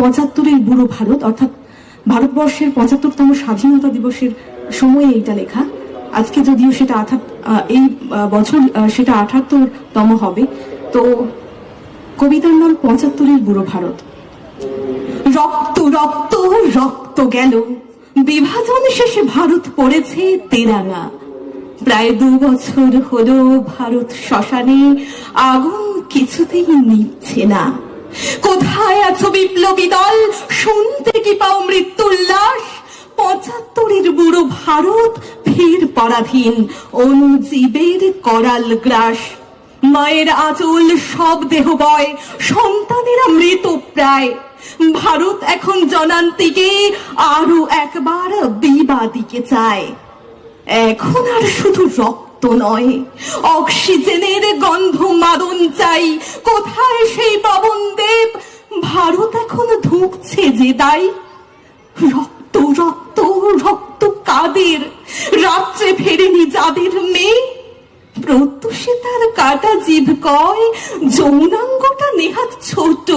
75-এর বুড়ো ভারত, অর্থাৎ ভারতবর্ষের 75তম স্বাধীনতা দিবসের সময়ে এইটা লেখা। আজকে যদিও সেটা এই বছর সেটা 78তম হবে। তো কবিতার নাম 75-এর বুড়ো ভারত। রক্ত রক্ত রক্ত গেল, বিভাজন শেষে ভারত পড়েছে তেরাঙা। প্রায় 2 বছর হলো ভারত শ্মশানে, আগুন কিছুতেই নিভছে না। কোথায় আছো বিপ্লবী দল, শুনতে কি পাও মৃত্যুর লাশ? 75-এর বুড়ো ভারত ফের পরাধীন, অনুজীবের করাল গ্রাস। মায়ের আঁচল সব দেহ বয়, সন্তানেরা মৃত প্রায়। ভারত এখন জনান্তিকে আরো একবার বিবাদীকে চায়। এখন আর শুধু রক্ত নয়, অক্সিজেনের গন্ধ মাদন চাই। কোথায় সেই পবন দেব, ভারত এখন ধুঁকছে যে তাই। রক্ত রক্ত রক্ত কাদের, রাত্রে ফেরেনি যাদের মেয়ে। প্রত্যুষে তার কাটা জিভ কয়, যৌনাঙ্গটা নেহাত ছোট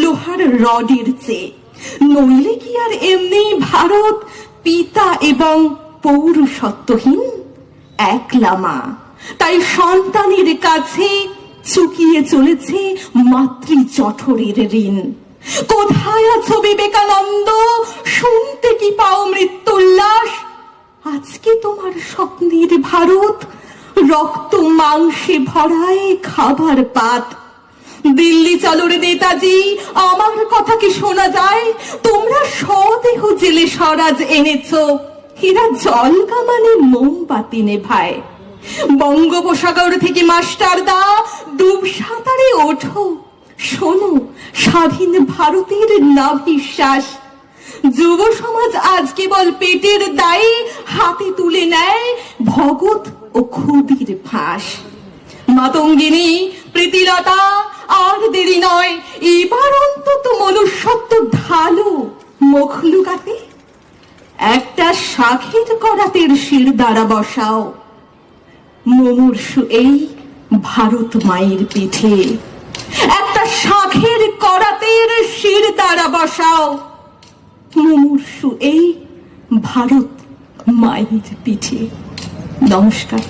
লোহার রডের চেয়ে। নইলে কি আর এমনি ভারত পিতা এবং পৌরসত্বহীন একলা মা, তাই সন্তানের কাছে চুকিয়ে চলেছে মাতৃ জঠরের ঋণ। কোথায় আছো বিবেকানন্দ, শুনতে কি পাও মৃত্যুর লাশ? আজকে তোমার স্বপ্নের ভারত রক্ত মাংসে ভরায় খাবার পাত। দিল্লি চলো রে নেতাজি, আমার কথা কি শোনা যায়? তোমরা স্বদেহ জেলে স্বরাজ এনেছো, এরা জল কামানে মোমবাতি নেভায়। বঙ্গোপসাগর থেকে মাস্টারদা ডুব সাঁতারে ওঠো, শোনো স্বাধীন ভারতের নাভিশ্বাস। যুব সমাজ আজ কেবল পেটের দায়ে হাতে তুলে নেয় ভগৎ ও ক্ষুদির ফাঁস। মাতঙ্গিনী, প্রীতিলতা, আর দেরি নয়, এবার অন্তত মনুষ্যত্ব ঢালো মখলুকাতে। একটা শাখের করাতের শির দ্বারা বসাও, মুমূর্ষু এই ভারত মায়ের পিঠে। একটা শাখের করাতের শির দ্বারা বসাও, মুমূর্ষু এই ভারত মায়ের পিঠে। নমস্কার।